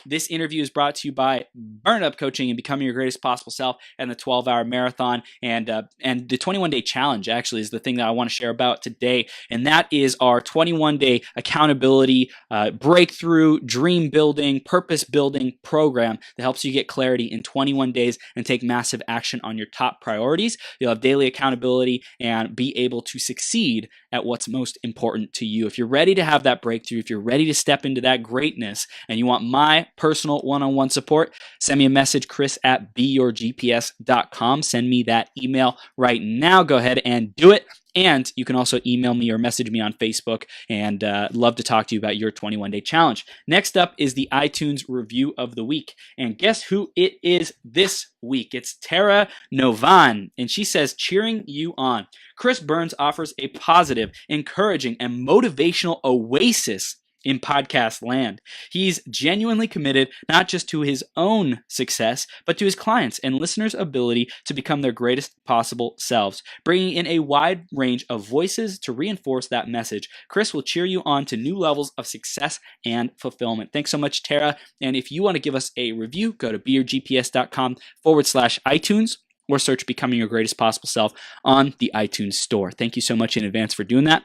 This interview is brought to you by Burn Up Coaching and Becoming Your Greatest Possible Self and the 12-hour marathon. And the 21-day challenge actually is the thing that I want to share about today. And that is our 21-day accountability, breakthrough, dream building, purpose building program that helps you get clarity in 21 days and take massive action on your top priorities. You'll have daily accountability and be able to succeed at what's most important to you. If you're ready to have that breakthrough, if you're ready to step into that greatness and you want my personal one-on-one support, send me a message, chris@beyourgps.com. Send me that email right now. Go ahead and do it. And you can also email me or message me on Facebook, and love to talk to you about your 21-day challenge. Next up is the iTunes review of the week. And guess who it is this week? It's Tara Novan. And she says, cheering you on. Chris Burns offers a positive, encouraging, and motivational oasis in podcast land. He's genuinely committed not just to his own success, but to his clients' and listeners' ability to become their greatest possible selves, bringing in a wide range of voices to reinforce that message. Chris will cheer you on to new levels of success and fulfillment. Thanks so much, Tara. And if you want to give us a review, go to beyourgps.com/iTunes or search Becoming Your Greatest Possible Self on the iTunes store. Thank you so much in advance for doing that.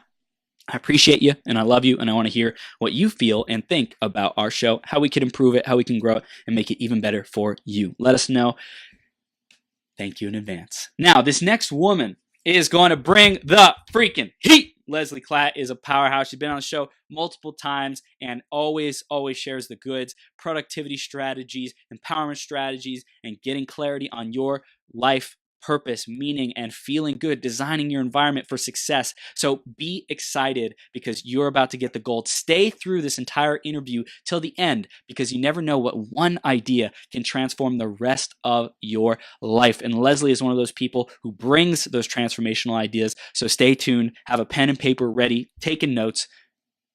I appreciate you and I love you, and I want to hear what you feel and think about our show, how we can improve it, how we can grow it, and make it even better for you. Let us know. Thank you in advance. Now, this next woman is going to bring the freaking heat. Leslie Klatt is a powerhouse. She's been on the show multiple times and always shares the goods, productivity strategies, empowerment strategies, and getting clarity on your life purpose, meaning, and feeling good, designing your environment for success. So be excited because you're about to get the gold. Stay through this entire interview till the end because you never know what one idea can transform the rest of your life. And Leslie is one of those people who brings those transformational ideas. So stay tuned, have a pen and paper ready, taking notes,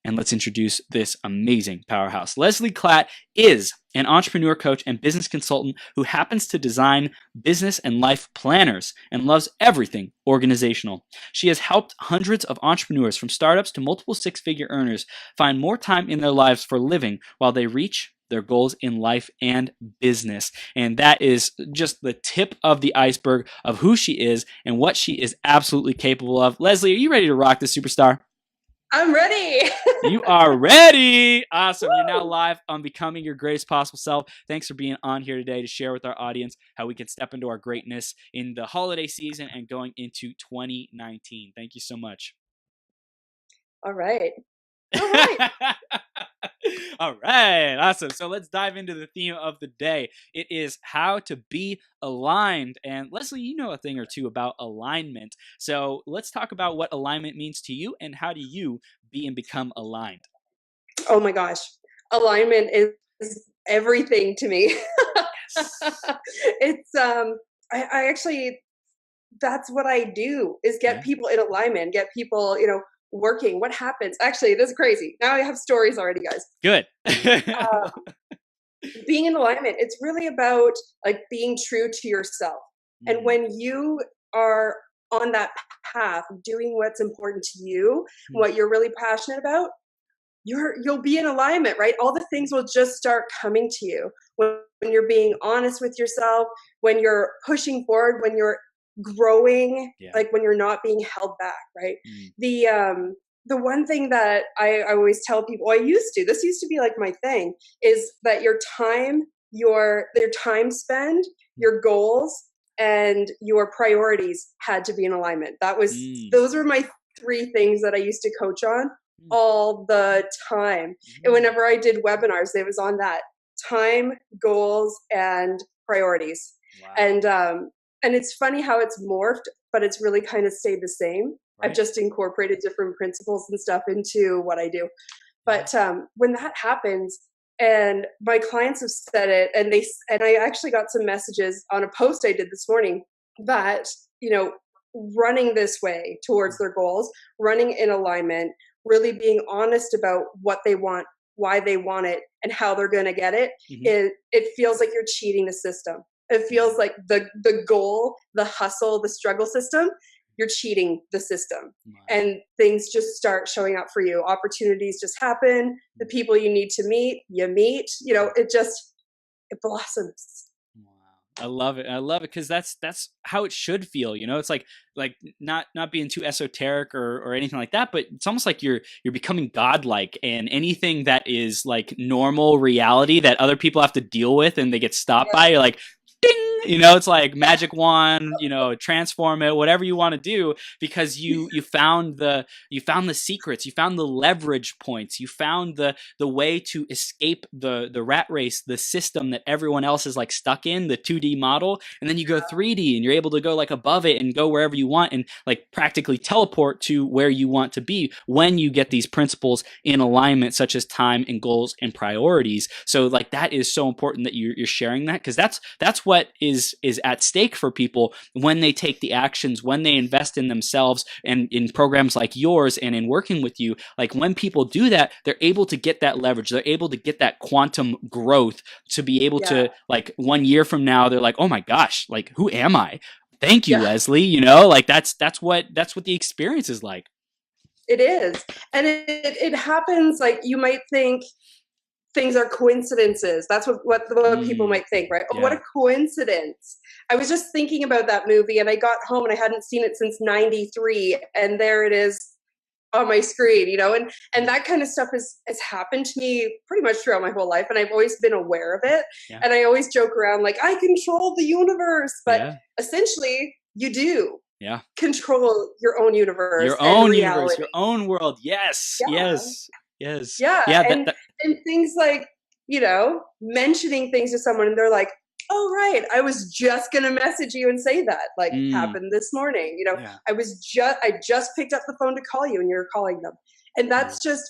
and let's introduce this amazing powerhouse. Leslie Klatt is an entrepreneur, coach, and business consultant who happens to design business and life planners and loves everything organizational. She has helped hundreds of entrepreneurs from startups to multiple six-figure earners find more time in their lives for living while they reach their goals in life and business. And that is just the tip of the iceberg of who she is and what she is absolutely capable of. Leslie, are you ready to rock this superstar? I'm ready. You are ready. Awesome. Woo! You're now live on Becoming Your Greatest Possible Self. Thanks for being on here today to share with our audience how we can step into our greatness in the holiday season and going into 2019. Thank you so much. All right. All right. All right. Awesome. So let's dive into the theme of the day. It is how to be aligned. And Leslie, you know a thing or two about alignment. So let's talk about what alignment means to you and how do you be and become aligned? Oh my gosh. Alignment is everything to me. It's I actually, that's what I do, is get people in alignment, get people, working. What happens? Actually, this is crazy. Now I have stories already, guys. Good. Being in alignment, it's really about like being true to yourself. And when you are on that path, doing what's important to you, what you're really passionate about, you'll be in alignment, right? All the things will just start coming to you when you're being honest with yourself, when you're pushing forward, when you're growing, like when you're not being held back, right? The one thing that I always tell people, this used to be like my thing, is that your time spend, your goals, and your priorities had to be in alignment. Those were my three things that I used to coach on all the time. And whenever I did webinars, it was on that: time, goals, and priorities. Wow. And it's funny how it's morphed, but it's really kind of stayed the same. Right. I've just incorporated different principles and stuff into what I do. But when that happens, and my clients have said it, and I actually got some messages on a post I did this morning that, running this way towards their goals, running in alignment, really being honest about what they want, why they want it, and how they're going to get it, it feels like you're cheating the system. It feels like the goal, the hustle, the struggle system you're cheating the system. Wow. And things just start showing up for you. Opportunities just happen. The people you need to meet, you meet. You know, it blossoms. Wow. I love it. I love it because that's how it should feel. You know, it's like not being too esoteric or anything like that, but it's almost like you're becoming godlike, and anything that is like normal reality that other people have to deal with and they get stopped by, you're like, ding, you know, it's like magic wand, you know, transform it, whatever you want to do, because you found the secrets, you found the leverage points, you found the way to escape the rat race, the system that everyone else is like stuck in, the 2D model, and then you go 3D and you're able to go like above it and go wherever you want and like practically teleport to where you want to be when you get these principles in alignment, such as time and goals and priorities. So like that is so important that you're sharing that, because that's what is at stake for people when they take the actions, when they invest in themselves and in programs like yours and in working with you. Like when people do that, they're able to get that leverage. They're able to get that quantum growth to be able to, like 1 year from now, they're like, oh my gosh, like who am I? Thank you, Leslie. You know, like that's what the experience is like. It is. And it happens, like you might think things are coincidences. That's what people might think, right? Oh, what a coincidence. I was just thinking about that movie and I got home and I hadn't seen it since 93, and there it is on my screen, you know, and that kind of stuff has happened to me pretty much throughout my whole life, and I've always been aware of it. And I always joke around like, I control the universe, but essentially you do control your own universe, your own universe, your own world. Yes. And things like, you know, mentioning things to someone and they're like, oh, right, I was just going to message you and say that, like happened this morning. You know, I just picked up the phone to call you and you're calling them. And that's just,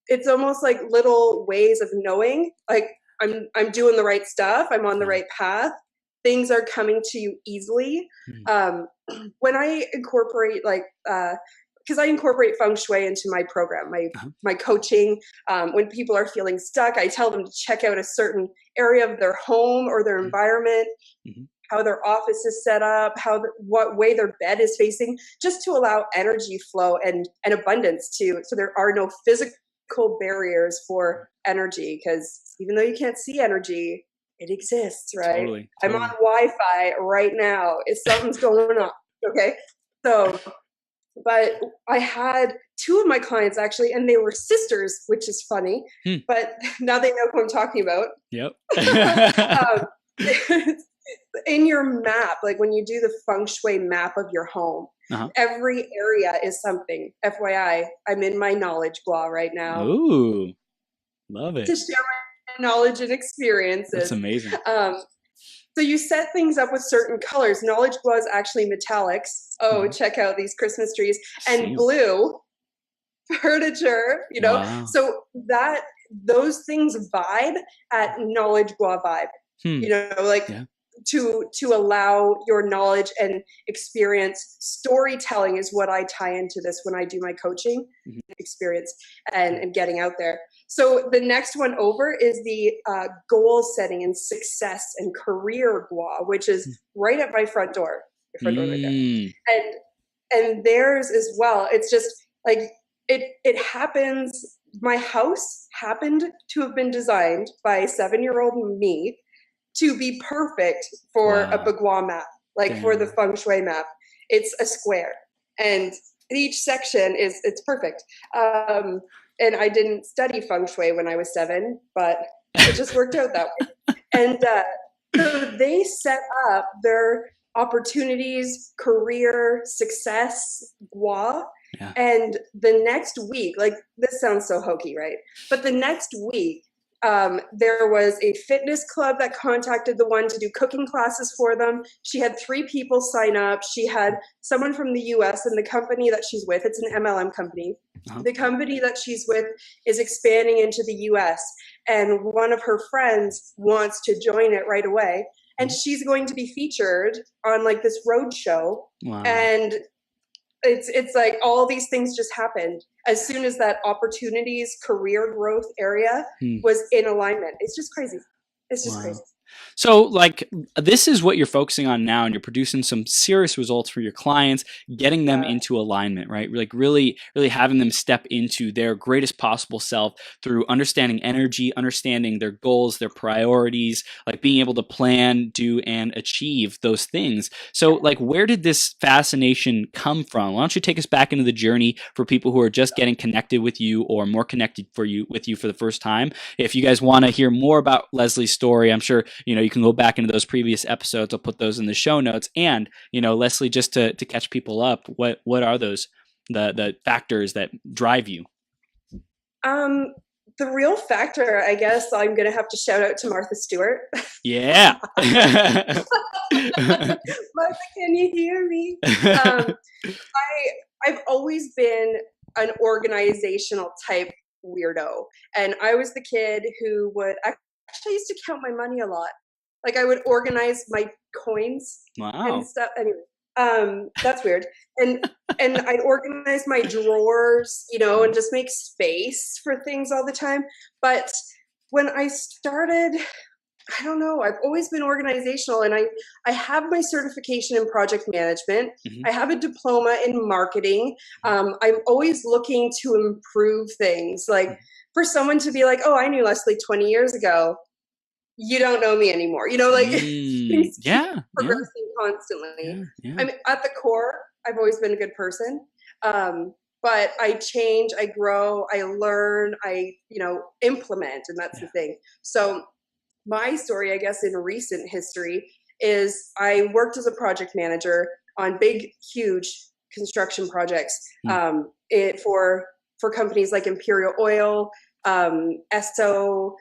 it's almost like little ways of knowing, like I'm doing the right stuff. I'm on the right path. Things are coming to you easily. When I incorporate because I incorporate feng shui into my program, my coaching. When people are feeling stuck, I tell them to check out a certain area of their home or their environment, how their office is set up, what way their bed is facing, just to allow energy flow and abundance so there are no physical barriers for energy, because even though you can't see energy, it exists, right? Totally. I'm on Wi-Fi right now. Something's going on. Okay. So, but I had 2 of my clients actually, and they were sisters, which is funny, but now they know who I'm talking about. Yep. In your map, like when you do the feng shui map of your home, every area is something. FYI, I'm in my knowledge gua right now. Ooh, love it. To share my knowledge and experiences. That's amazing. So you set things up with certain colors. Knowledge was actually metallics. Oh, check out these Christmas trees. And blue furniture, you know. Wow. So those things vibe at knowledge gua vibe. You know, like to allow your knowledge and experience. Storytelling is what I tie into this when I do my coaching experience and getting out there. So the next one over is the goal setting and success and career gua, which is right at my front door. Your front door right there. And theirs as well. It's just like it happens. My house happened to have been designed by 7-year-old me to be perfect for a bagua map, like for the feng shui map. It's a square, and each section it's perfect. And I didn't study feng shui when I was 7, but it just worked out that way. And so they set up their opportunities, career, success, gua. And the next week, like this sounds so hokey, right? But the next week, there was a fitness club that contacted the one to do cooking classes for them. She had 3 people sign up. She had someone from the US, and the company that she's with, it's an MLM company. The company that she's with is expanding into the US, and one of her friends wants to join it right away. And she's going to be featured on like this road show. And it's like all these things just happened as soon as that opportunities, career growth area was in alignment. It's just crazy. It's just crazy. So like this is what you're focusing on now, and you're producing some serious results for your clients, getting them Yeah. into alignment, right? Like really, really having them step into their greatest possible self through understanding energy, understanding their goals, their priorities, like being able to plan, do, and achieve those things. So like where did this fascination come from? Why don't you take us back into the journey for people who are just getting connected with you or more connected with you for the first time? If you guys want to hear more about Leslie's story, I'm sure, you can go back into those previous episodes. I'll put those in the show notes. And, Leslie, just to catch people up, what are those, the factors that drive you? The real factor, I guess, I'm going to have to shout out to Martha Stewart. Yeah. Martha, can you hear me? I've always been an organizational type weirdo, and I was the kid who would actually used to count my money a lot. Like I would organize my coins Wow. and stuff. Anyway, that's weird. And I'd organize my drawers, and just make space for things all the time. But when I started, I don't know, I've always been organizational, and I have my certification in project management. Mm-hmm. I have a diploma in marketing. I'm always looking to improve things. Like for someone to be like, oh, I knew Leslie 20 years ago. You don't know me anymore. Things keep Yeah. progressing constantly. Yeah. I mean, at the core, I've always been a good person. But I change, I grow, I learn, I, implement, and that's the thing. So my story, I guess, in recent history is I worked as a project manager on big, huge construction projects for companies like Imperial Oil, Esso,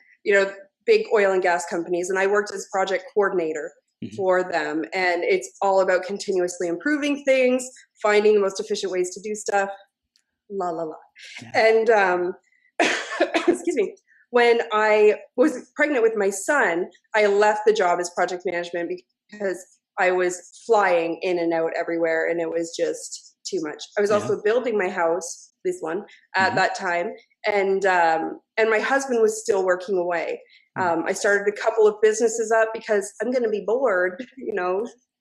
big oil and gas companies. And I worked as project coordinator for them. And it's all about continuously improving things, finding the most efficient ways to do stuff, la, la, la. Yeah. And excuse me. When I was pregnant with my son, I left the job as project management because I was flying in and out everywhere, and it was just too much. I was also building my house, this one, at that time, and my husband was still working away. I started a couple of businesses up because I'm going to be bored,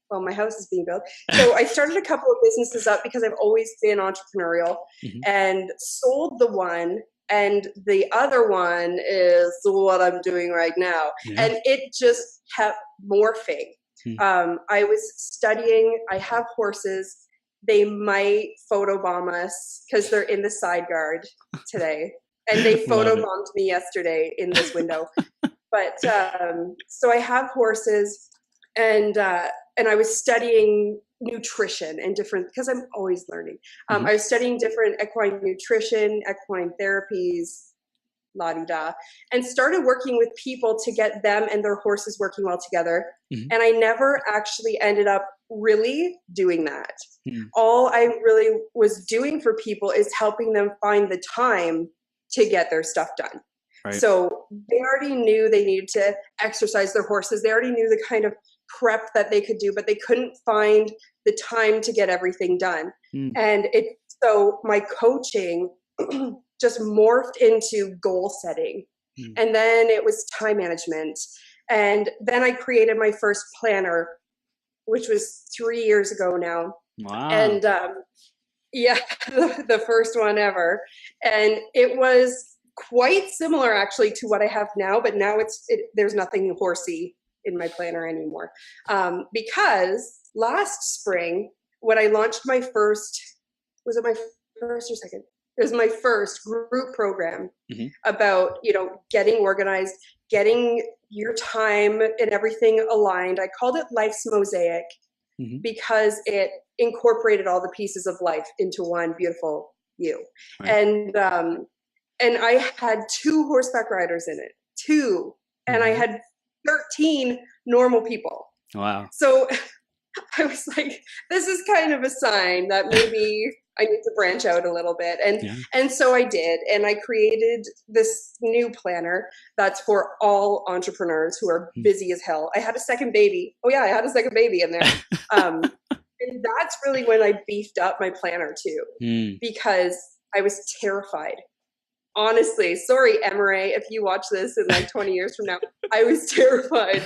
while my house is being built. So I started a couple of businesses up because I've always been entrepreneurial, and sold the one. And the other one is what I'm doing right now. Yeah. And it just kept morphing. I was studying, I have horses. They might photobomb us because they're in the side guard today. And they photobombed me yesterday in this window. But so I have horses, and I was studying nutrition and different, because I'm always learning. I was studying different equine nutrition, equine therapies, la-di-da, and started working with people to get them and their horses working well together. And I never actually ended up really doing that. All I really was doing for people is helping them find the time to get their stuff done. Right. So they already knew they needed to exercise their horses. They already knew the kind of prep that they could do, but they couldn't find the time to get everything done. And so my coaching just morphed into goal setting. And then it was time management. And then I created my first planner, which was 3 years ago now. Wow. And the first one ever. And it was quite similar actually to what I have now, but now there's nothing horsey in my planner anymore. Because last spring, when I launched my first, was it my first or second? It was my first group program about, getting organized, getting your time and everything aligned. I called it Life's Mosaic because it incorporated all the pieces of life into one beautiful you. Right. And I had 2 horseback riders in it, 2, and I had 13 normal people. Wow. So I was like, this is kind of a sign that maybe I need to branch out a little bit. And so I did. And I created this new planner that's for all entrepreneurs who are busy as hell. I had a second baby. Oh yeah, I had a second baby in there. And that's really when I beefed up my planner too, because I was terrified. Honestly, sorry, Emery, if you watch this in like 20 years from now, I was terrified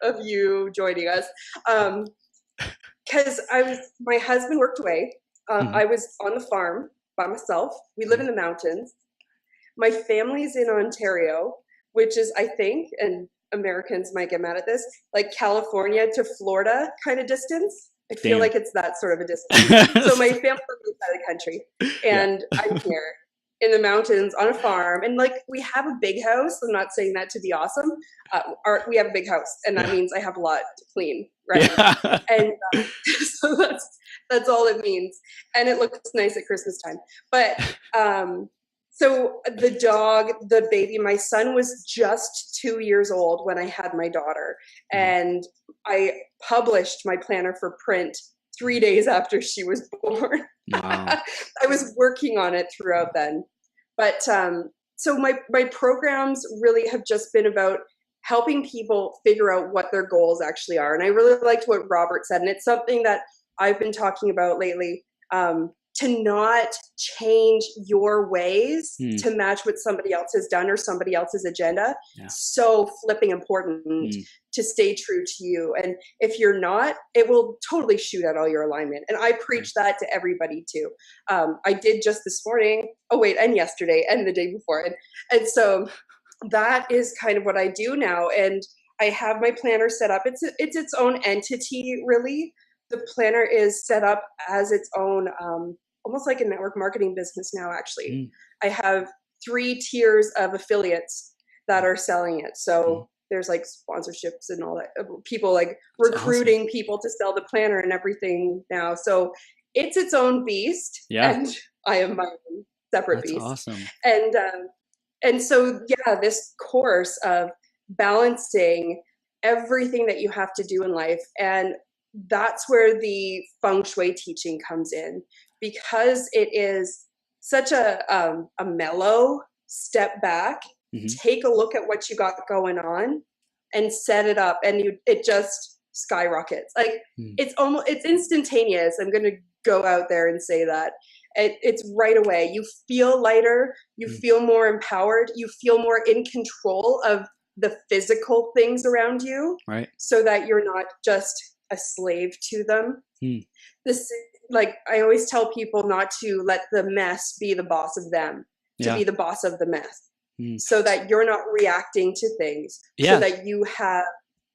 of you joining us. Because my husband worked away. I was on the farm by myself. We live in the mountains. My family's in Ontario, which is, I think, and Americans might get mad at this, like California to Florida kind of distance. I feel like it's that sort of a distance. So my family lives outside the country, and I'm here in the mountains on a farm. And like, we have a big house. I'm not saying that to be awesome. We have a big house, and that means I have a lot to clean, right? Yeah. And so that's all it means. And it looks nice at Christmas time. But so the dog, the baby, my son was just 2 years old when I had my daughter. And I published my planner for print 3 days after she was born. Wow. I was working on it throughout then. But so my programs really have just been about helping people figure out what their goals actually are. And I really liked what Robert said. And it's something that I've been talking about lately, to not change your ways to match what somebody else has done or somebody else's agenda. Yeah. So flipping important to stay true to you. And if you're not, it will totally shoot out all your alignment. And I preach that to everybody too. I did just this morning, and yesterday and the day before. And so that is kind of what I do now. And I have my planner set up. It's its own entity, really. The planner is set up as its own, almost like a network marketing business now, actually. I have 3 tiers of affiliates that are selling it. So there's like sponsorships and all that, people like recruiting people to sell the planner and everything now. So it's its own beast. Yeah. And I am my own separate beast. Awesome. And so, yeah, this course of balancing everything that you have to do in life, and that's where the feng shui teaching comes in, because it is such a mellow step back. Take a look at what you got going on and set it up, and it just skyrockets. Like it's instantaneous. I'm going to go out there and say that. It's right away. You feel lighter. You feel more empowered. You feel more in control of the physical things around you, right? So that you're not just a slave to them. This, like, I always tell people not to let the mess be the boss of them, to be the boss of the mess, so that you're not reacting to things, so that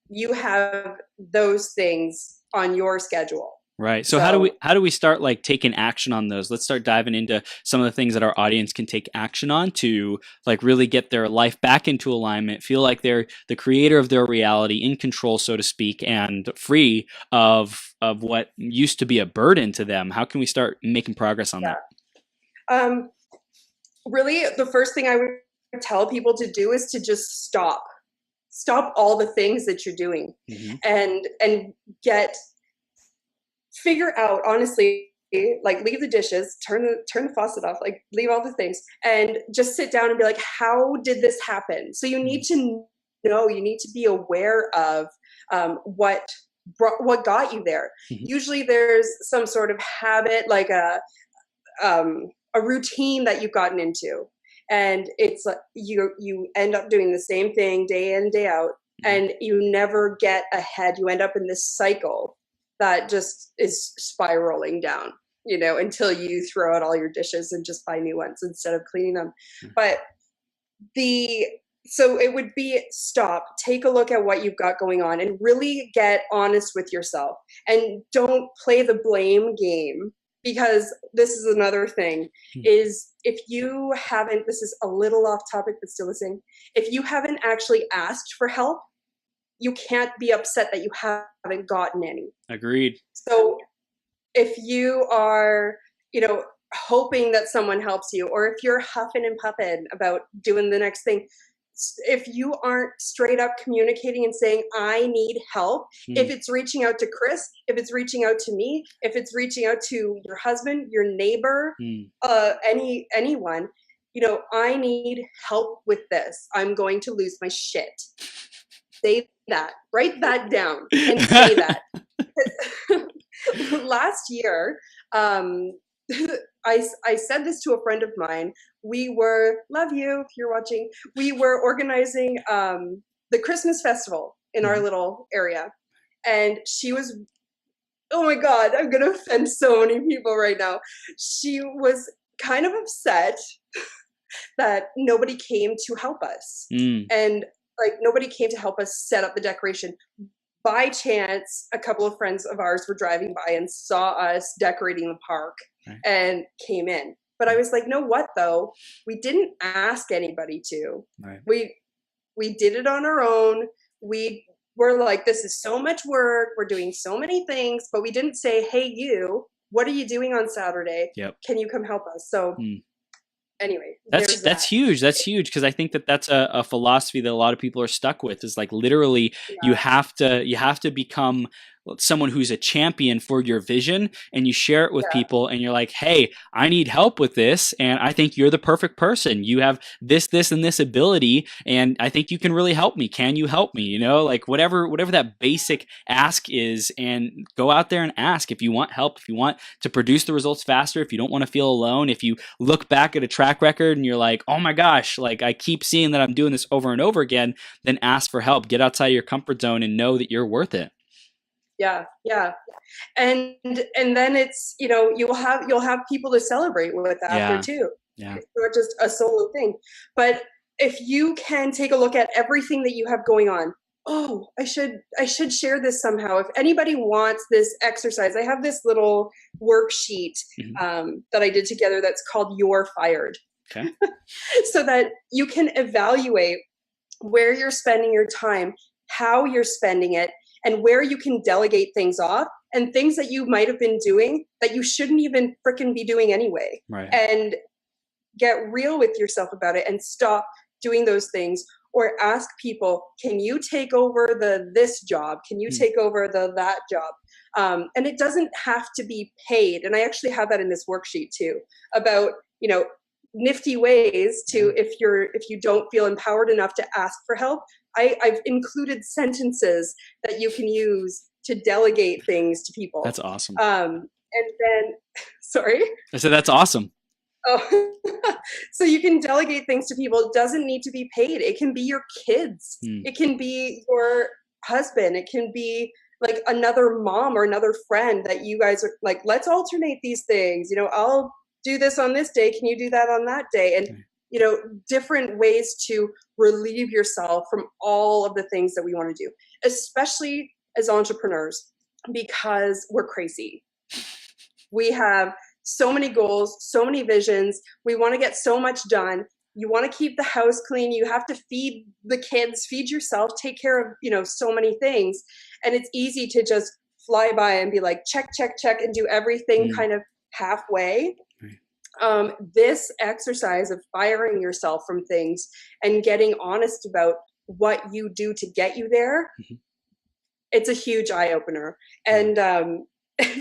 you have those things on your schedule. Right. So how do we start like taking action on those? Let's start diving into some of the things that our audience can take action on to like really get their life back into alignment, feel like they're the creator of their reality, in control, so to speak, and free of what used to be a burden to them. How can we start making progress on that? Really, the first thing I would tell people to do is to just stop all the things that you're doing, and figure out, honestly, like, leave the dishes, turn the faucet off, like, leave all the things, and just sit down and be like, how did this happen? So you need to know, you need to be aware of what got you there. Usually there's some sort of habit, like a routine that you've gotten into, and it's like you end up doing the same thing day in, day out, and you never get ahead. You end up in this cycle that just is spiraling down, until you throw out all your dishes and just buy new ones instead of cleaning them. But so it would be stop, take a look at what you've got going on, and really get honest with yourself. And don't play the blame game, because this is another thing, is if you haven't, this is a little off topic, but still listening, if you haven't actually asked for help, you can't be upset that you haven't gotten any. Agreed. So if you are, hoping that someone helps you, or if you're huffing and puffing about doing the next thing, if you aren't straight up communicating and saying, I need help, if it's reaching out to Chris, if it's reaching out to me, if it's reaching out to your husband, your neighbor, anyone, I need help with this. I'm going to lose my shit. Say that, write that down and say that. Last year, I said this to a friend of mine. We were, love you if you're watching, we were organizing the Christmas festival in our little area. And she was, oh my God, I'm going to offend so many people right now. She was kind of upset that nobody came to help us. And like nobody came to help us set up the decoration. By chance, a couple of friends of ours were driving by and saw us decorating the park and came in. But I was like, know what though? We didn't ask anybody to. We did it on our own. We were like, this is so much work. We're doing so many things, but we didn't say, hey, you, what are you doing on Saturday? Can you come help us? So anyway, that's huge. That's huge, because I think that that's a philosophy that a lot of people are stuck with, is like literally you have to become someone who's a champion for your vision, and you share it with people, and you're like, hey, I need help with this, and I think you're the perfect person. You have this and this ability, and I think you can really help me. Can you help me? You know, like whatever that basic ask is, and go out there and ask. If you want help, if you want to produce the results faster, if you don't want to feel alone, if you look back at a track record and you're like, oh my gosh, like I keep seeing that I'm doing this over and over again, then ask for help. Get outside your comfort zone and know that you're worth it. Yeah. And then it's, you know, you'll have people to celebrate with after too. It's not just a solo thing. But if you can take a look at everything that you have going on, oh, I should share this somehow. If anybody wants this exercise, I have this little worksheet that I did together that's called You're Fired. Okay. So that you can evaluate where you're spending your time, how you're spending it, and where you can delegate things off, and things that you might have been doing that you shouldn't even frickin' be doing anyway. And get real with yourself about it and stop doing those things, or ask people, can you take over this job? Can you take over that job? And it doesn't have to be paid. And I actually have that in this worksheet too, about, you know, nifty ways to, if you don't feel empowered enough to ask for help, I've included sentences that you can use to delegate things to people. That's awesome. And then, sorry? I said, that's awesome. Oh, so you can delegate things to people. It doesn't need to be paid. It can be your kids. It can be your husband. It can be like another mom or another friend that you guys are like, let's alternate these things. You know, I'll do this on this day. Can you do that on that day? And you know, different ways to relieve yourself from all of the things that we want to do, especially as entrepreneurs, because we're crazy. We have so many goals, so many visions. We want to get so much done. You want to keep the house clean. You have to feed the kids, feed yourself, take care of, you know, so many things. And it's easy to just fly by and be like, check, check, check, and do everything kind of halfway. This exercise of firing yourself from things and getting honest about what you do to get you there, it's a huge eye opener. And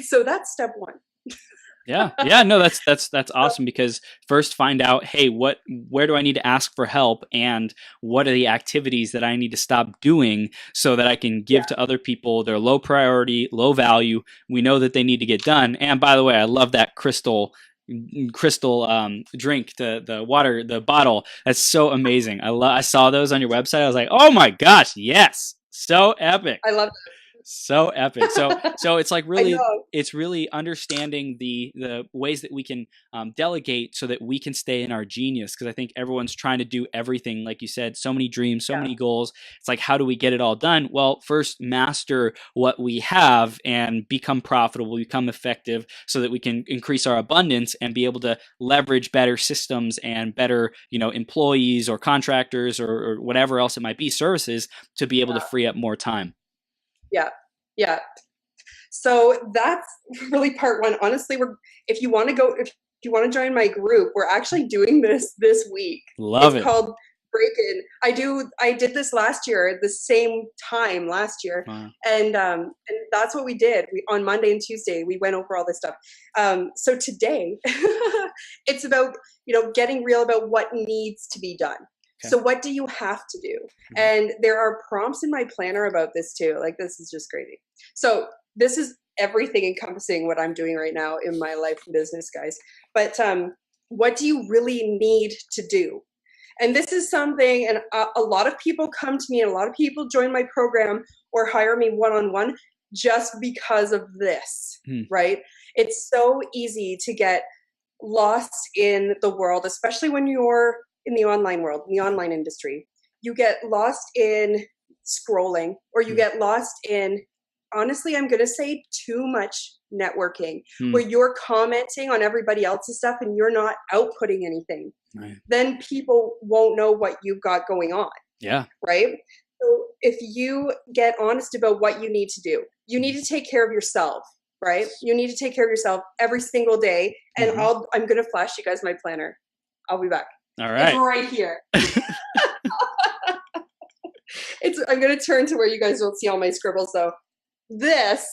so that's step one. No, that's awesome, because first find out, hey, where do I need to ask for help, and what are the activities that I need to stop doing so that I can give to other people. They're low priority, low value. We know that they need to get done. And by the way, I love that crystal drink, the water, the bottle. That's so amazing. I saw those on your website. I was like, oh my gosh, yes, so epic. I love it. So epic. So it's like really, it's really understanding the ways that we can delegate so that we can stay in our genius. Because I think everyone's trying to do everything, like you said, so many dreams, so many goals. It's like, how do we get it all done? Well, first master what we have and become profitable, become effective, so that we can increase our abundance and be able to leverage better systems and better, you know, employees or contractors or whatever else it might be, services, to be able to free up more time. Yeah. So that's really part one. Honestly, if you want to join my group, we're actually doing this week. It's called Break-In. I did this last year at the same time last year. Wow. And that's what we did. On Monday and Tuesday, we went over all this stuff. So today it's about, you know, getting real about what needs to be done. Okay. So what do you have to do? And there are prompts in my planner about this too. Like, this is just crazy. So this is everything encompassing what I'm doing right now in my life and business, guys. But what do you really need to do? And this is something, and a lot of people come to me, and a lot of people join my program or hire me one-on-one just because of this, right? It's so easy to get lost in the world, especially when you're in the online world, in the online industry. You get lost in scrolling, or you get lost in, honestly, I'm going to say too much networking, where you're commenting on everybody else's stuff and you're not outputting anything. Right. Then people won't know what you've got going on. Yeah. Right? So if you get honest about what you need to do, you need to take care of yourself, right? You need to take care of yourself every single day. And I'm going to flash you guys my planner. I'll be back. All right. It's right here. I'm going to turn to where you guys don't see all my scribbles though. This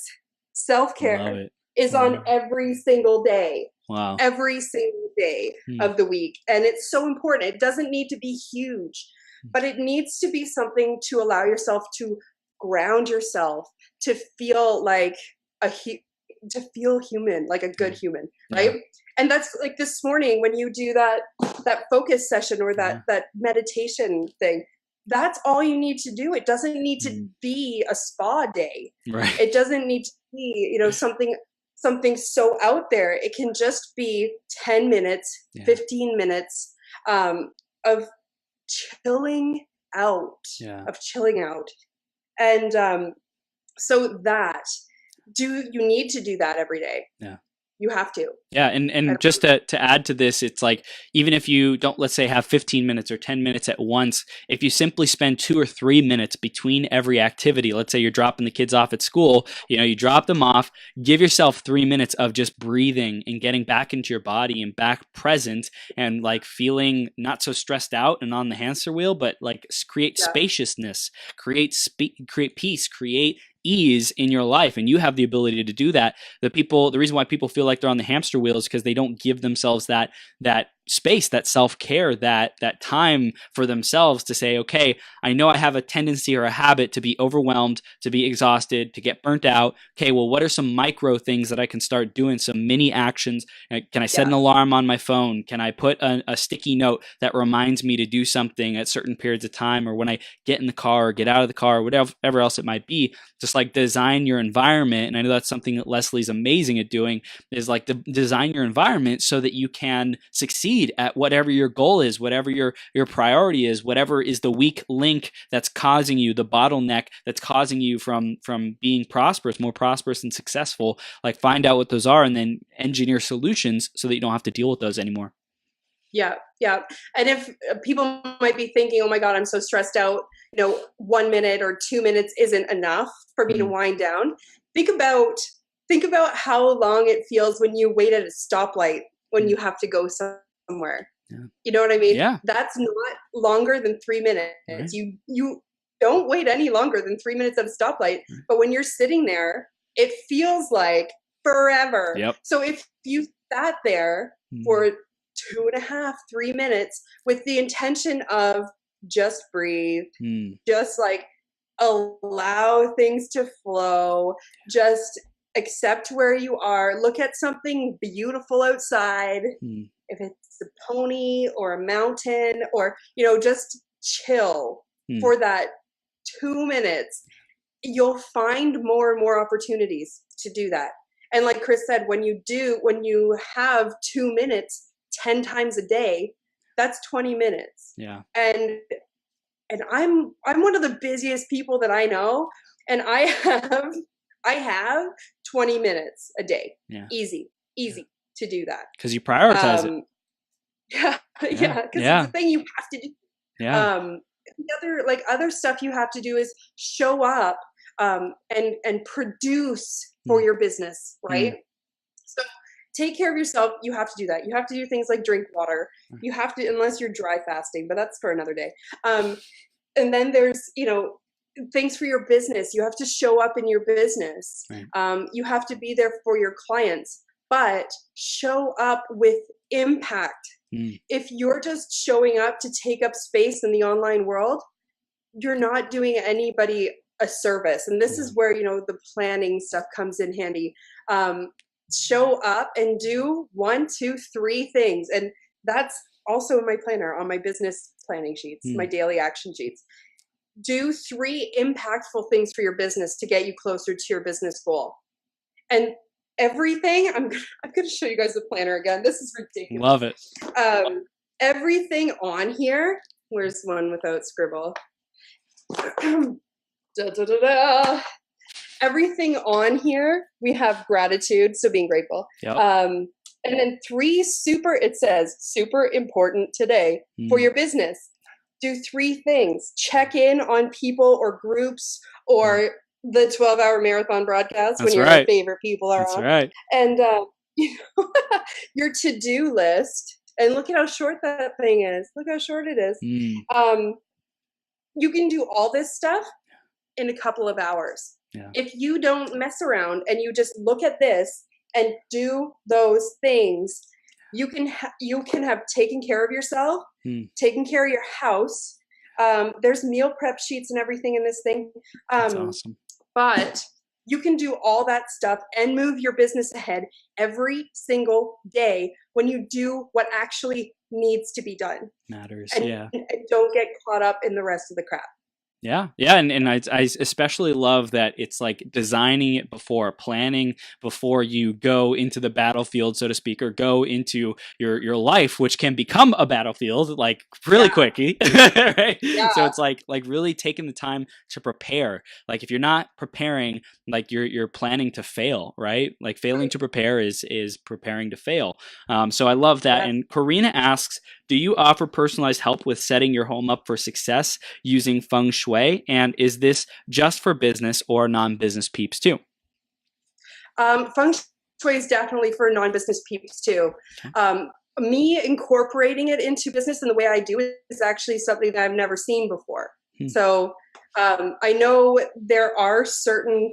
self-care is on every single day. Wow. Every single day of the week. And it's so important. It doesn't need to be huge, but it needs to be something to allow yourself to ground yourself, to feel like to feel human, like a good human, right? Yeah. And that's like this morning when you do that focus session or that meditation thing, that's all you need to do. It doesn't need to be a spa day. Right. It doesn't need to be, something so out there. It can just be 10 minutes, 15 minutes of chilling out, And so you need to do that every day. Yeah. You have to. Yeah. And just to add to this, it's like, even if you don't, let's say, have 15 minutes or 10 minutes at once, if you simply spend 2 or 3 minutes between every activity, let's say you're dropping the kids off at school, you drop them off, give yourself 3 minutes of just breathing and getting back into your body and back present and like feeling not so stressed out and on the hamster wheel, but like create spaciousness, create peace, create ease in your life, and you have the ability to do that. The reason why people feel like they're on the hamster wheel is because they don't give themselves that space, that self-care, that time for themselves to say, okay, I know I have a tendency or a habit to be overwhelmed, to be exhausted, to get burnt out. Okay, well, what are some micro things that I can start doing, some mini actions? Can I set an alarm on my phone? Can I put a sticky note that reminds me to do something at certain periods of time, or when I get in the car or get out of the car, or whatever else it might be? Just like design your environment. And I know that's something that Leslie's amazing at doing, is like design your environment so that you can succeed at whatever your goal is, whatever your priority is, whatever is the weak link that's causing you, the bottleneck that's causing you from being more prosperous and successful. Like, find out what those are and then engineer solutions so that you don't have to deal with those anymore. Yeah. Yeah. And if people might be thinking, oh my God, I'm so stressed out, 1 minute or 2 minutes isn't enough for me to wind down. Think about how long it feels when you wait at a stoplight when you have to go somewhere. Yeah. You know what I mean? Yeah. That's not longer than 3 minutes. Right. You don't wait any longer than 3 minutes at a stoplight. Right. But when you're sitting there, it feels like forever. Yep. So if you sat there for 2.5, 3 minutes with the intention of just breathe, just like allow things to flow, just accept where you are, look at something beautiful outside, if it's a pony or a mountain, or, just chill for that 2 minutes, you'll find more and more opportunities to do that. And like Chris said, when you have 2 minutes 10 times a day, that's 20 minutes. Yeah. And I'm one of the busiest people that I know, and I have 20 minutes a day. Yeah. Easy to do that. Because you prioritize it. Yeah. Yeah. Because it's the thing you have to do. Yeah. The other stuff you have to do is show up and produce for your business, right? So take care of yourself. You have to do that. You have to do things like drink water. You have to, unless you're dry fasting, but that's for another day. And then there's, things for your business. You have to show up in your business. Right. You have to be there for your clients, but show up with impact. If you're just showing up to take up space in the online world, you're not doing anybody a service. And this is where, the planning stuff comes in handy. Show up and do 1, 2, 3 things. And that's also in my planner on my business planning sheets, my daily action sheets. Do 3 impactful things for your business to get you closer to your business goal. And everything, I'm going to show you guys the planner again. This is ridiculous. Love it. Everything on here, where's one without scribble? Da, da, da, da. Everything on here, we have gratitude, so being grateful. Yep. And then 3 it says super important today for your business. Do 3 things. Check in on people or groups or the 12-hour marathon broadcast when your favorite people are on. Right. And your to-do list. And look at how short that thing is. Look how short it is. You can do all this stuff in a couple of hours. Yeah. If you don't mess around and you just look at this and do those things, you can have taken care of yourself, taken care of your house. There's meal prep sheets and everything in this thing. That's awesome. But you can do all that stuff and move your business ahead every single day when you do what actually needs to be done. Matters. And don't get caught up in the rest of the crap. Yeah. And I especially love that it's like designing it before, planning before you go into the battlefield, so to speak, or go into your life, which can become a battlefield like really quickly. Right? Yeah. So it's like really taking the time to prepare. Like if you're not preparing, like you're planning to fail, right? Like failing to prepare is preparing to fail. So I love that. Yeah. And Karina asks, do you offer personalized help with setting your home up for success using feng shui? And is this just for business or non-business peeps too? Feng shui is definitely for non-business peeps too. Me incorporating it into business and the way I do it is actually something that I've never seen before. So I know there are certain,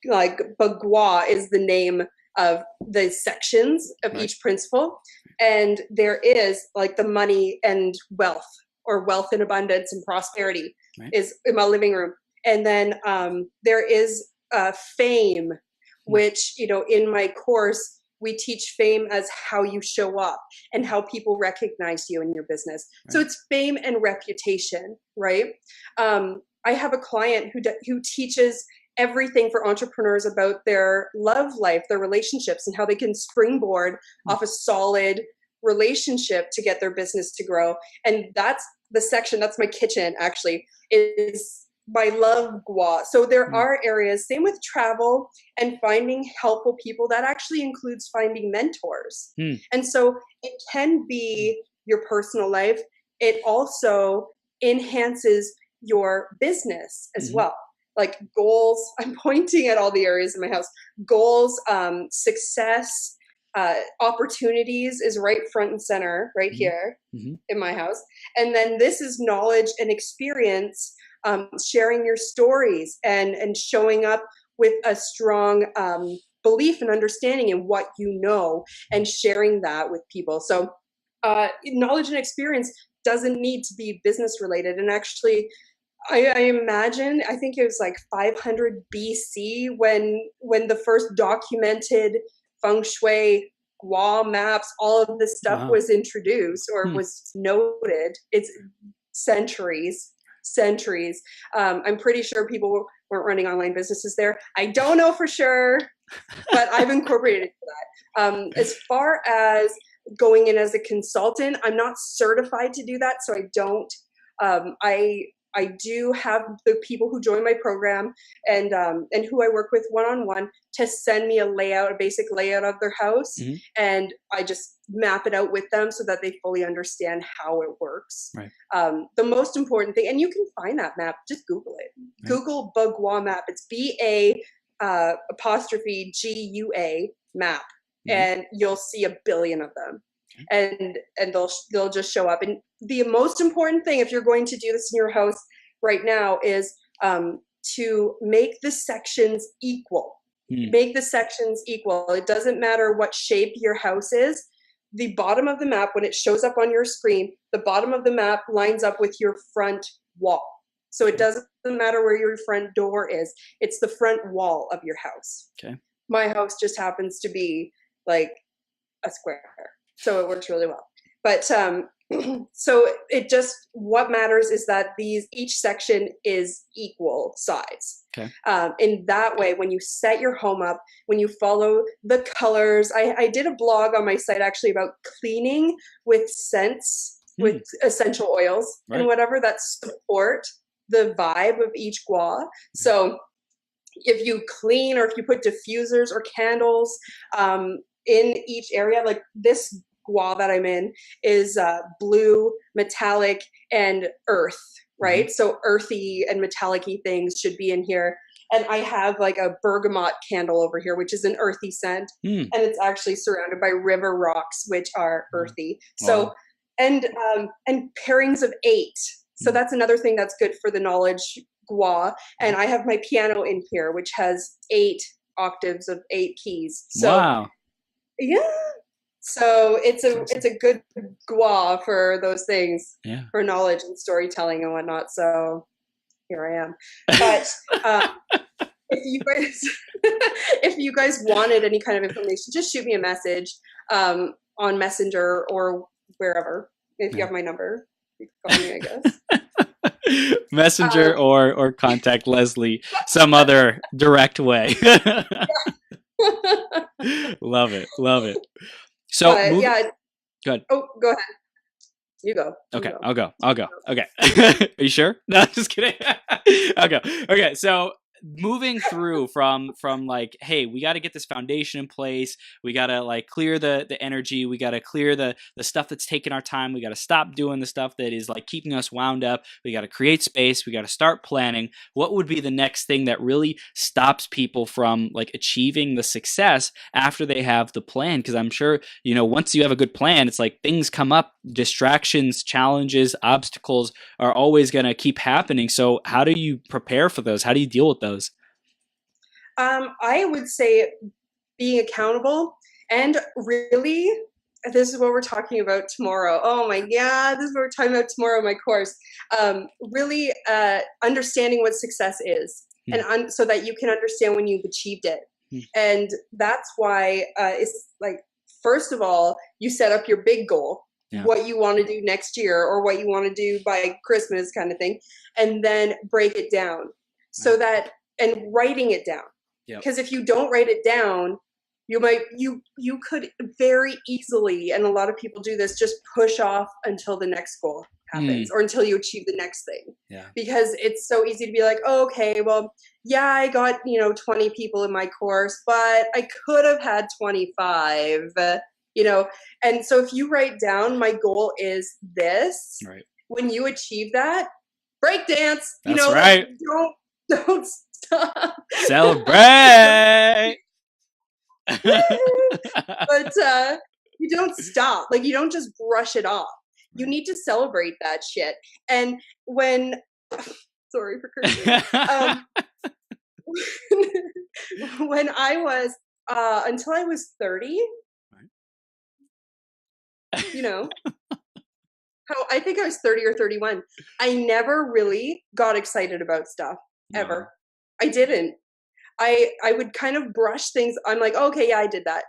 like bagua is the name of the sections of each principle. And there is like the money and wealth, or wealth and abundance and prosperity is in my living room. And then there is fame, which, in my course, we teach fame as how you show up and how people recognize you in your business. So it's fame and reputation, right? I have a client who teaches everything for entrepreneurs about their love life, their relationships, and how they can springboard off a solid relationship to get their business to grow. And that's the section, that's my kitchen actually, is my love gua. So there are areas, same with travel and finding helpful people, that actually includes finding mentors. And so it can be your personal life. It also enhances your business as well. Like goals, I'm pointing at all the areas in my house. Goals, success, opportunities is right front and center, right here in my house. And then this is knowledge and experience, sharing your stories and showing up with a strong belief and understanding in what you know and sharing that with people. So knowledge and experience doesn't need to be business related. And actually, I imagine, I think it was like 500 BC when the first documented feng shui, gua maps, all of this stuff was introduced or was noted. It's centuries. I'm pretty sure people weren't running online businesses there. I don't know for sure, but I've incorporated that. As far as going in as a consultant, I'm not certified to do that, so I don't. I do have the people who join my program and who I work with one-on-one to send me a basic layout of their house, and I just map it out with them so that they fully understand how it works. The most important thing, and you can find that map, just Google it. Google Bagua map. It's BA''GUA map, and you'll see a billion of them. And they'll just show up. And the most important thing, if you're going to do this in your house right now, is to make the sections equal. Make the sections equal. It doesn't matter what shape your house is. The bottom of the map, when it shows up on your screen, the bottom of the map lines up with your front wall. So it doesn't matter where your front door is. It's the front wall of your house. My house just happens to be like a square. So it works really well. But So it just, what matters is that each section is equal size. Okay. In that way, when you set your home up, when you follow the colors, I did a blog on my site actually about cleaning with scents, with essential oils and whatever that support the vibe of each gua. So if you clean, or if you put diffusers or candles in each area, like this gua that I'm in is blue, metallic, and earth, right? So earthy and metallic-y things should be in here. And I have like a bergamot candle over here, which is an earthy scent. And it's actually surrounded by river rocks, which are earthy. So, and pairings of 8. So that's another thing that's good for the knowledge gua. And I have my piano in here, which has 8 octaves of 8 keys. So yeah. So it's a good gua for those things, for knowledge and storytelling and whatnot. So here I am. But if you guys wanted any kind of information, just shoot me a message on Messenger or wherever. If you have my number, you can call me, I guess. Messenger or contact Leslie some other direct way. Love it. So go ahead. Oh, go ahead. You go. Okay, I'll go. Okay. Are you sure? No, just kidding. I'll go. Okay, so moving through from like, hey, we got to get this foundation in place. We got to like clear the energy. We got to clear the stuff that's taking our time. We got to stop doing the stuff that is like keeping us wound up. We got to create space. We got to start planning. What would be the next thing that really stops people from like achieving the success after they have the plan? Because I'm sure, you know, once you have a good plan, it's like things come up, distractions, challenges, obstacles are always going to keep happening. So how do you prepare for those? How do you deal with those? I would say being accountable, and really, this is what we're talking about tomorrow. Oh my God, this is what we're talking about tomorrow in my course. Really understanding what success is, and so that you can understand when you've achieved it. And that's why it's like, first of all, you set up your big goal. What you want to do next year, or what you want to do by Christmas, kind of thing, and then break it down so that, and writing it down. Because if you don't write it down, you could very easily, and a lot of people do this, just push off until the next goal happens or until you achieve the next thing. Because it's so easy to be like, oh, okay, well, yeah, I got 20 people in my course, but I could have had 25. And so if you write down, my goal is this, when you achieve that, break dance. That's right. Like, don't stop. Celebrate. But you don't stop. Like, you don't just brush it off. You need to celebrate that shit. And when, sorry for cursing. When I was, until I was 30, I think I was 30 or 31. I never really got excited about stuff, ever. I didn't. I would kind of brush things. I'm like, okay, yeah, I did that.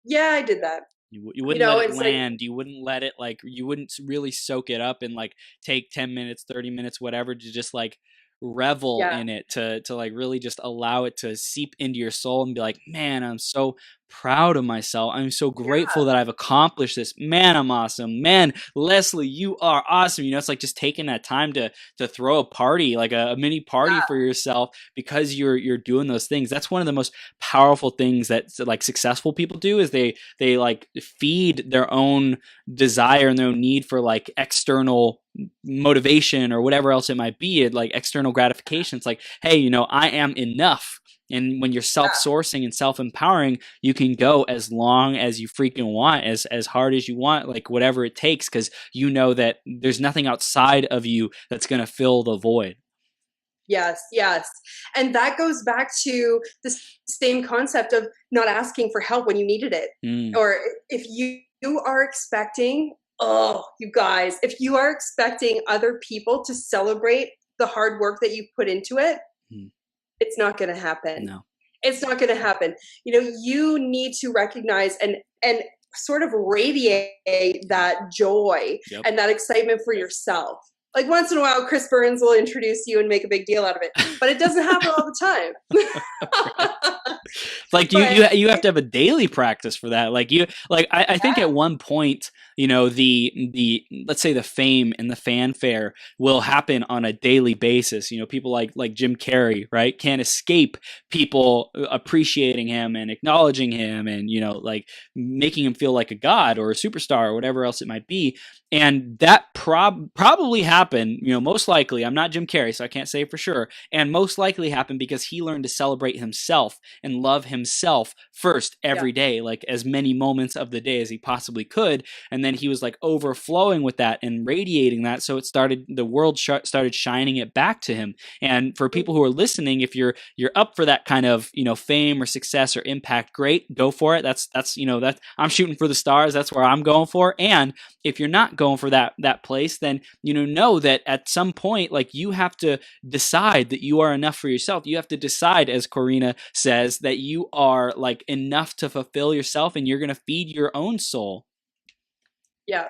Yeah, I did that. You wouldn't let it land. Like, you wouldn't let it, like, you wouldn't really soak it up and like take 10 minutes, 30 minutes, whatever, to just like revel in it, to like really just allow it to seep into your soul and be like, man, I'm so proud of myself. I'm so grateful that I've accomplished this. Man, I'm awesome. Man, Leslie, you are awesome. It's like just taking that time to throw a party, like a mini party for yourself, because you're doing those things. That's one of the most powerful things that like successful people do, is they like feed their own desire and their own need for like external motivation or whatever else it might be, like external gratification. It's like, hey, I am enough. And when you're self-sourcing and self-empowering, you can go as long as you freaking want, as hard as you want, like whatever it takes, because you know that there's nothing outside of you that's going to fill the void. Yes. And that goes back to the same concept of not asking for help when you needed it. Or if you are expecting, you guys, if you are expecting other people to celebrate the hard work that you put into it, it's not going to happen. No, it's not going to happen. You need to recognize, and sort of radiate that joy and that excitement for yourself. Like once in a while, Chris Burns will introduce you and make a big deal out of it, but it doesn't happen all the time. Like you have to have a daily practice for that. I think at one point, the let's say the fame and the fanfare will happen on a daily basis. People like Jim Carrey, right, can't escape people appreciating him and acknowledging him and like making him feel like a god or a superstar or whatever else it might be. And that probably happened, most likely. I'm not Jim Carrey, so I can't say for sure. And most likely happened because he learned to celebrate himself and love himself first every day, like as many moments of the day as he possibly could. And then he was like overflowing with that and radiating that. So the world started shining it back to him. And for people who are listening, if you're up for that kind of fame or success or impact, great, go for it. That's I'm shooting for the stars. That's where I'm going for. And if you're not going for that place, then know that at some point, like, you have to decide that you are enough for yourself. You have to decide, as Corina says, that you are like enough to fulfill yourself and you're going to feed your own soul. Yeah.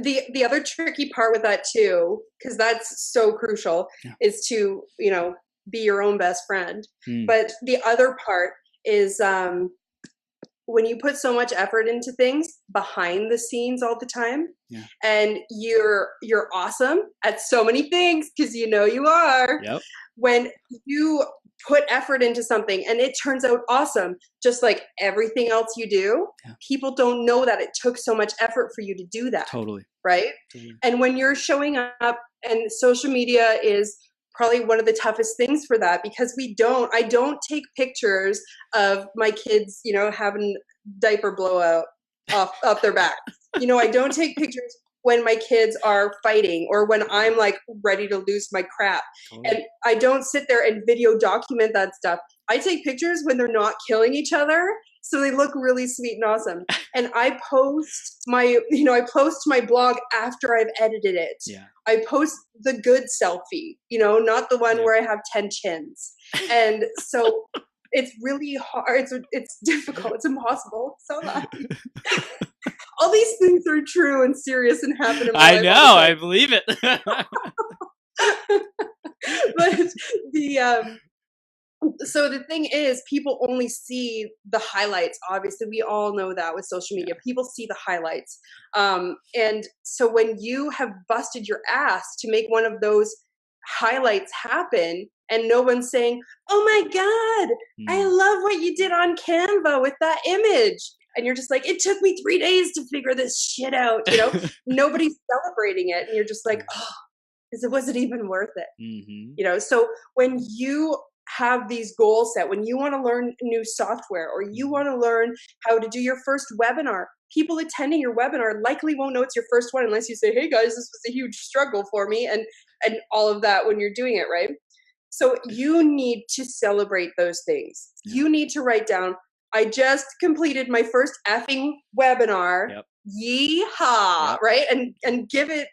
The other tricky part with that too, because that's so crucial, is to be your own best friend. But the other part is when you put so much effort into things behind the scenes all the time, and you're awesome at so many things because you are. Yep. When you put effort into something and it turns out awesome, just like everything else you do, people don't know that it took so much effort for you to do that. Totally. Right? Totally. And when you're showing up, and social media is probably one of the toughest things for that, because I don't take pictures of my kids, having diaper blowout up their back. I don't take pictures when my kids are fighting or when I'm like ready to lose my crap. And I don't sit there and video document that stuff. I take pictures when they're not killing each other, so they look really sweet and awesome. And I post my blog after I've edited it. Yeah. I post the good selfie, not the one where I have 10 chins. And so it's really hard. It's difficult. It's impossible. It's so hard. All these things are true and serious and happen in my life. I know. I believe it. But so the thing is, people only see the highlights. Obviously, we all know that with social media, people see the highlights. And so when you have busted your ass to make one of those highlights happen, and no one's saying, "Oh my God, I love what you did on Canva with that image," and you're just like, "It took me 3 days to figure this shit out," nobody's celebrating it, and you're just like, "Oh, was it even worth it?" So when you have these goals set, when you want to learn new software or you want to learn how to do your first webinar, people attending your webinar likely won't know it's your first one unless you say, "Hey guys, this was a huge struggle for me," and all of that when you're doing it, right? So you need to celebrate those things. You need to write down, "I just completed my first effing webinar." Yeehaw, right? And give it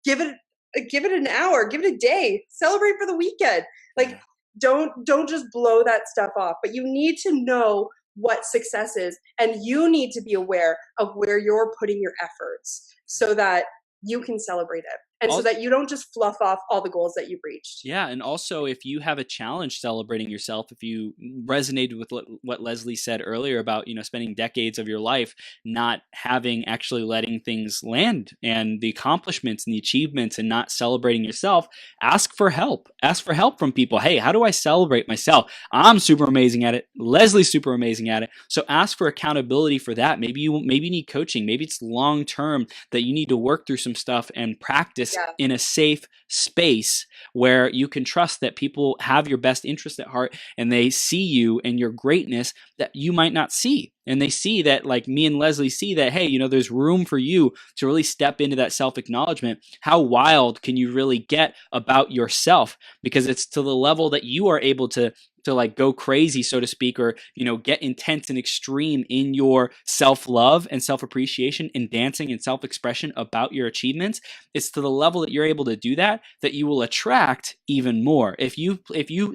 an hour, give it a day, celebrate for the weekend. Like, don't just blow that stuff off, but you need to know what success is, and you need to be aware of where you're putting your efforts so that you can celebrate it. And so that you don't just fluff off all the goals that you've reached. Yeah. And also, if you have a challenge celebrating yourself, if you resonated with what Leslie said earlier about, spending decades of your life not actually letting things land and the accomplishments and the achievements and not celebrating yourself, ask for help. Ask for help from people. Hey, how do I celebrate myself? I'm super amazing at it. Leslie's super amazing at it. So ask for accountability for that. Maybe you need coaching. Maybe it's long term that you need to work through some stuff and practice in a safe space where you can trust that people have your best interest at heart and they see you and your greatness that you might not see. And they see that, like me and Leslie see that, hey, there's room for you to really step into that self-acknowledgement. How wild can you really get about yourself? Because it's to the level that you are able to to like go crazy, so to speak, or, get intense and extreme in your self-love and self-appreciation and dancing and self-expression about your achievements, it's to the level that you're able to do that you will attract even more. If you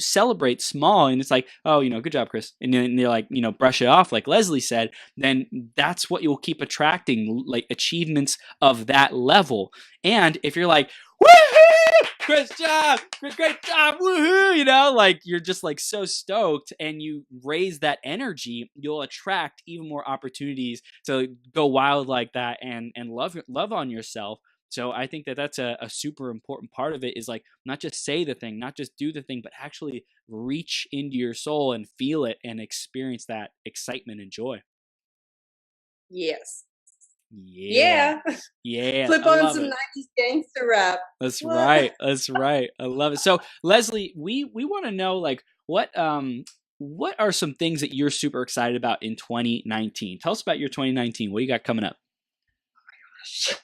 celebrate small and it's like, oh, good job, Chris, and then you're like, brush it off like Leslie said, then that's what you'll keep attracting, like achievements of that level. And if you're like, woohoo, great job, great job, woohoo, like you're just like so stoked and you raise that energy, you'll attract even more opportunities to go wild like that and love on yourself. So I think that that's a super important part of it, is like not just say the thing, not just do the thing, but actually reach into your soul and feel it and experience that excitement and joy. Yes. Yeah. Flip on some 90s gangster rap. That's right. I love it. So Leslie, we want to know, like, what are some things that you're super excited about in 2019? Tell us about your 2019. What you got coming up? Oh my gosh.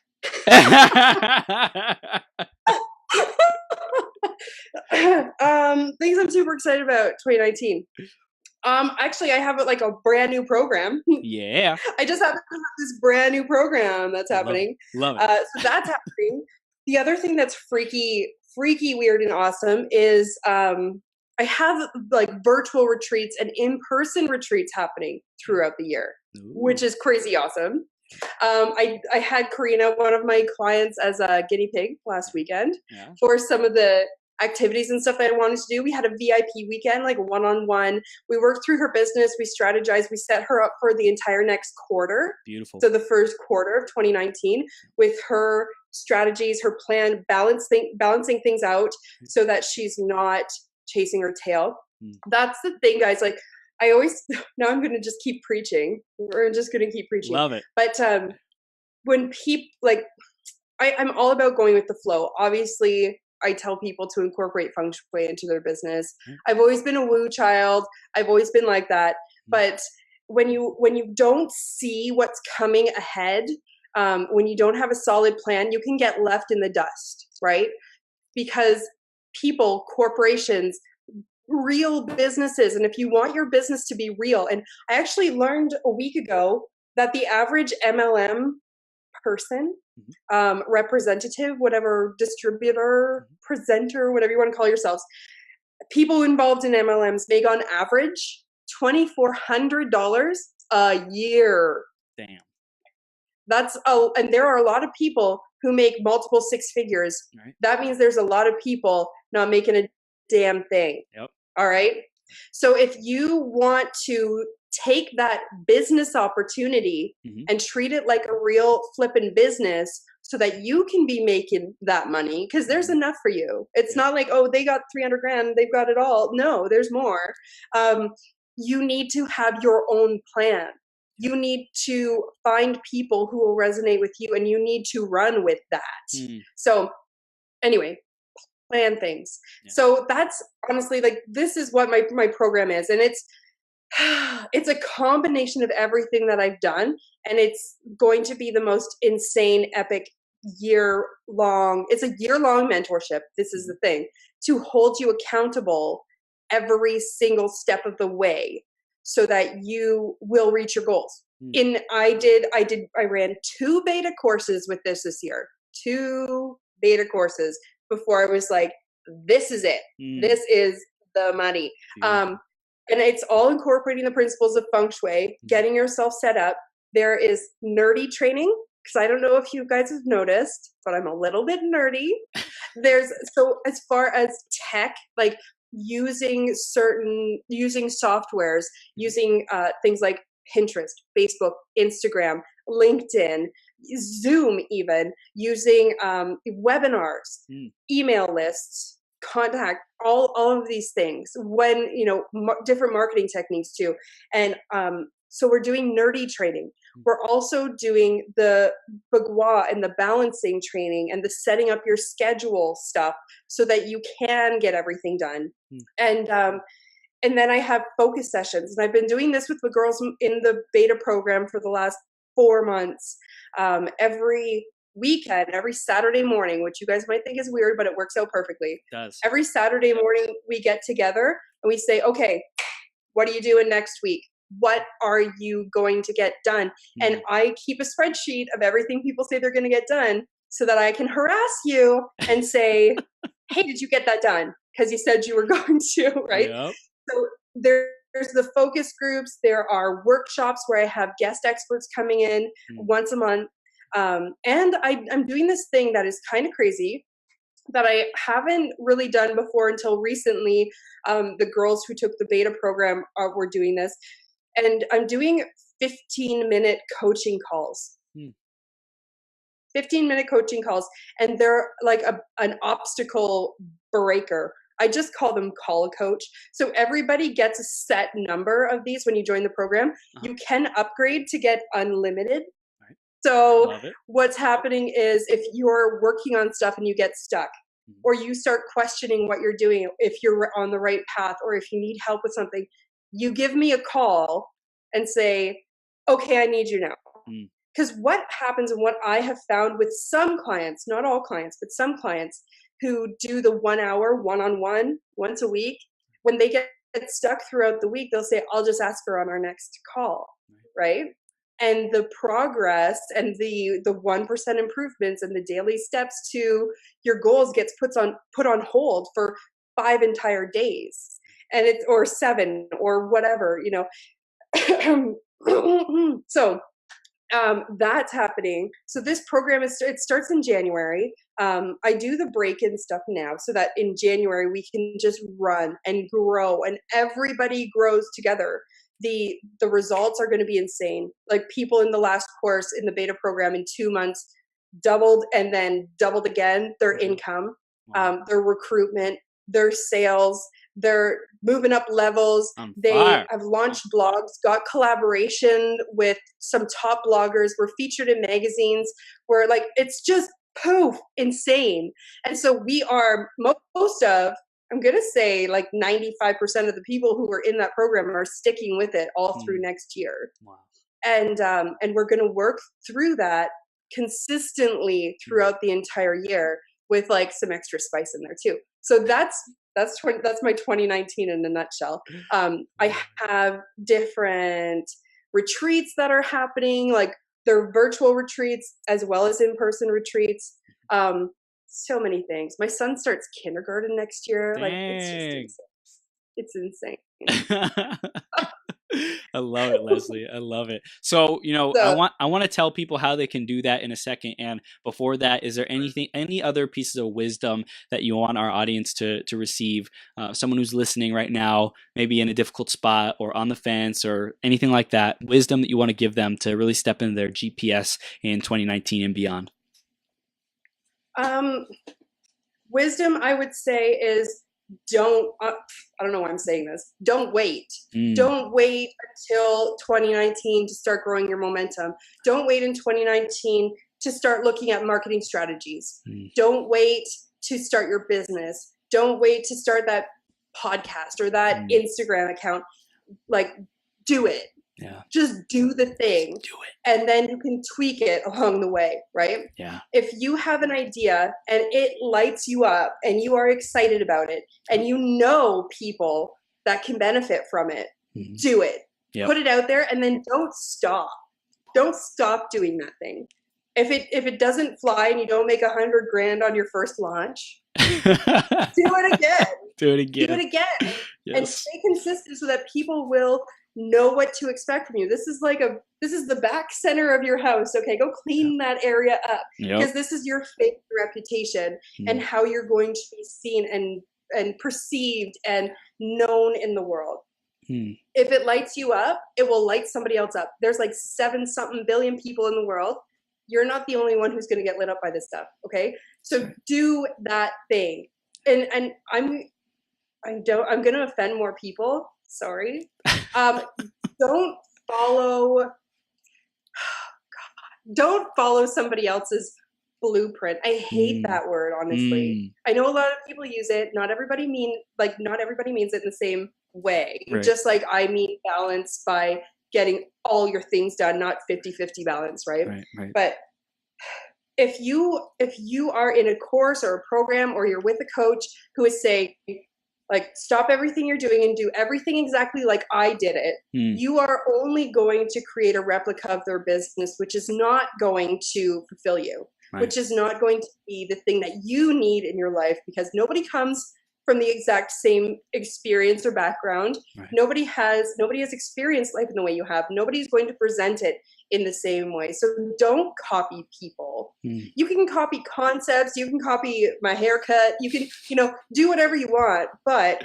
Things I'm super excited about 2019. Actually, I have like a brand new program. Yeah. I just have this brand new program that's happening. Love it. So that's happening. The other thing that's freaky weird and awesome is I have like virtual retreats and in-person retreats happening throughout the year, which is crazy awesome. I had Karina, one of my clients, as a guinea pig last weekend for some of the activities and stuff that I wanted to do. We had a VIP weekend, like one-on-one. We worked through her business. We strategized. We set her up for the entire next quarter. Beautiful. So the first quarter of 2019 with her strategies, her plan, balancing things out so that she's not chasing her tail. That's the thing, guys. Like I always, now I'm going to just keep preaching. We're just going to keep preaching. Love it. But when people, like, I'm all about going with the flow. Obviously, I tell people to incorporate feng shui into their business. I've always been a woo child. I've always been like that. But when you don't see what's coming ahead, when you don't have a solid plan, you can get left in the dust, right? Because people, corporations, real businesses, and if you want your business to be real, and I actually learned a week ago that the average MLM person, representative, whatever, distributor, presenter, whatever you want to call yourselves, people involved in MLMs make on average $2,400 a year. Damn. And there are a lot of people who make multiple six figures. Right. That means there's a lot of people not making a damn thing. Yep. All right. So if you want to take that business opportunity and treat it like a real flipping business so that you can be making that money, because there's enough for you. It's not like, oh, they got 300 grand, they've got it all. No, there's more. You need to have your own plan. You need to find people who will resonate with you, and you need to run with that. So anyway, plan things. So that's honestly, like, this is what my program is. And it's a combination of everything that I've done. And it's going to be the most insane, epic it's a year-long mentorship. This is the thing, to hold you accountable every single step of the way so that you will reach your goals. I ran 2 beta courses with this year, 2 beta courses before I was like, this is it. This is the money. And it's all incorporating the principles of feng shui, getting yourself set up. There is nerdy training, because I don't know if you guys have noticed, but I'm a little bit nerdy. So as far as tech, like using softwares, using things like Pinterest, Facebook, Instagram, LinkedIn, Zoom, even using webinars, email lists, contact, all of these things, when different marketing techniques too. And so we're doing nerdy training. We're also doing the bagua and the balancing training and the setting up your schedule stuff so that you can get everything done. And then I have focus sessions, and I've been doing this with the girls in the beta program for the last 4 months. Every weekend, every Saturday morning, which you guys might think is weird, but it works out perfectly. It does. Every Saturday morning, we get together and we say, okay, what are you doing next week? What are you going to get done? And I keep a spreadsheet of everything people say they're going to get done so that I can harass you and say, hey, did you get that done? Because you said you were going to, right? Yep. So there's the focus groups. There are workshops where I have guest experts coming in once a month. And I'm doing this thing that is kind of crazy that I haven't really done before until recently. The girls who took the beta program were doing this. And I'm doing 15-minute coaching calls. 15-minute coaching calls. And they're like an obstacle breaker. I just call them call a coach. So everybody gets a set number of these when you join the program. You can upgrade to get unlimited. So what's happening is if you're working on stuff and you get stuck, or you start questioning what you're doing, if you're on the right path, or if you need help with something, you give me a call and say, okay, I need you now. Because what happens and what I have found with some clients, not all clients, but some clients who do the 1 hour one-on-one once a week, when they get stuck throughout the week, they'll say, I'll just ask her on our next call, right? And the progress and the 1% improvements and the daily steps to your goals gets put on hold for 5 entire days, and it's or 7 or whatever, you know. So that's happening. So this program it starts in January. I do the break-in stuff now so that in January we can just run and grow, and everybody grows together. The results are going to be insane. Like people in the last course in the beta program in 2 months doubled and then doubled again their income, their recruitment, their sales, they're moving up levels. They have launched blogs, got collaboration with some top bloggers, were featured in magazines, where like, it's just poof, insane. And so we are most of, I'm going to say like 95% of the people who are in that program are sticking with it all through next year. And we're going to work through that consistently throughout the entire year with like some extra spice in there too. So that's my 2019 in a nutshell. I have different retreats that are happening, like they're virtual retreats as well as in-person retreats. So many things. My son starts kindergarten next year. Dang. Like it's insane. I love it, Leslie. I love it. So, you know, I want to tell people how they can do that in a second. And before that, is there any other pieces of wisdom that you want our audience to receive? Someone who's listening right now, maybe in a difficult spot or on the fence or anything like that, wisdom that you want to give them to really step into their GPS in 2019 and beyond. Wisdom, I would say, is don't, I don't know why I'm saying this. Don't wait. Don't wait until 2019 to start growing your momentum. Don't wait in 2019 to start looking at marketing strategies. Don't wait to start your business. Don't wait to start that podcast or that Instagram account. Like, do it. Yeah. Just do the thing. Do it. And then you can tweak it along the way, right? Yeah. If you have an idea and it lights you up and you are excited about it and you know people that can benefit from it, do it. Yep. Put it out there and then don't stop. Don't stop doing that thing. If it doesn't fly and you don't make $100,000 on your first launch, do it again. Do it again. Do it again. Yes. And stay consistent so that people will know what to expect from you. This is the back center of your house. Okay, go clean that area up, because this is your fake reputation and how you're going to be seen and perceived and known in the world. If it lights you up, it will light somebody else up. There's like 7-something billion people in the world. You're not the only one who's going to get lit up by this stuff. Okay, so do that thing. And I'm going to offend more people. Sorry. Don't follow somebody else's blueprint. I hate that word, honestly. I know a lot of people use it. Not everybody means it in the same way. Right. Just like I mean balance by getting all your things done, not 50-50 balance, right? Right. But if you are in a course or a program, or you're with a coach who is saying, like, stop everything you're doing and do everything exactly like I did it, you are only going to create a replica of their business, which is not going to fulfill you, which is not going to be the thing that you need in your life, because nobody comes from the exact same experience or background. Nobody has experienced life in the way you have. Nobody's going to present it in the same way. So don't copy people. You can copy concepts, you can copy my haircut, you can, do whatever you want, but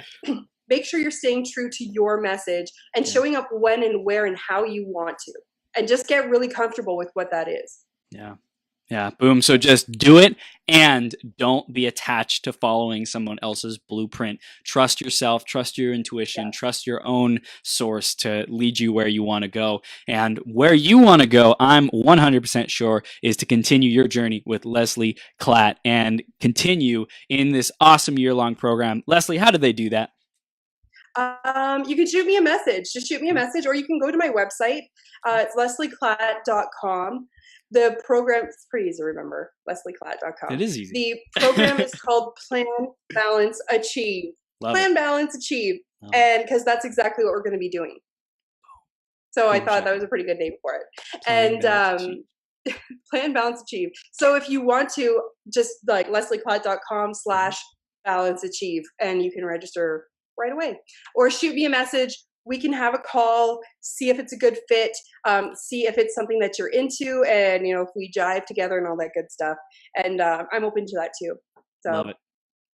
make sure you're staying true to your message and showing up when and where and how you want to. And just get really comfortable with what that is. Yeah, boom. So just do it, and don't be attached to following someone else's blueprint. Trust yourself, trust your intuition, trust your own source to lead you where you want to go. And where you want to go, I'm 100% sure, is to continue your journey with Leslie Klatt and continue in this awesome year-long program. Leslie, how do they do that? You can shoot me a message. Just shoot me a message, or you can go to my website. It's leslieclatt.com. The program, it's pretty easy to remember, leslieclatt.com. It is easy. The program is called Plan, Balance, Achieve. Plan, Balance, Achieve. And because that's exactly what we're going to be doing. So I thought that was a pretty good name for it. And Plan, Balance, Achieve. So if you want to, just like leslieclatt.com/balance achieve, and you can register right away. Or shoot me a message. We can have a call, see if it's a good fit, see if it's something that you're into, and if we jive together and all that good stuff. And I'm open to that too. So. Love it.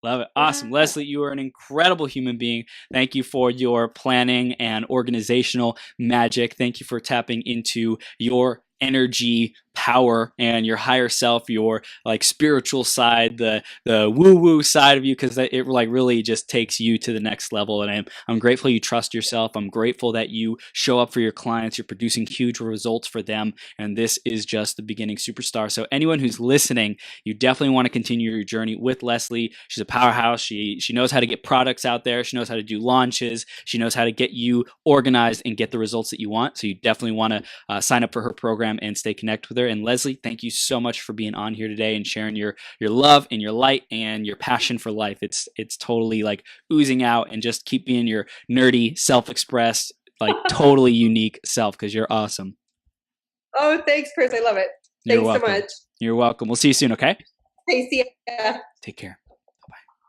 Love it. Awesome. Leslie, you are an incredible human being. Thank you for your planning and organizational magic. Thank you for tapping into your energy, power, and your higher self, your like spiritual side, the woo-woo side of you, because it like really just takes you to the next level. And I'm grateful you trust yourself. I'm grateful that you show up for your clients. You're producing huge results for them. And this is just the beginning, superstar. So anyone who's listening, you definitely want to continue your journey with Leslie. She's a powerhouse. She knows how to get products out there. She knows how to do launches. She knows how to get you organized and get the results that you want. So you definitely want to sign up for her program and stay connected with her. And Leslie, thank you so much for being on here today and sharing your love and your light and your passion for life. It's totally like oozing out, and just keep being your nerdy, self-expressed, like totally unique self, because you're awesome. Oh, thanks, Chris. I love it. Thanks so much. You're welcome. We'll see you soon, okay? Hey, see ya. Take care.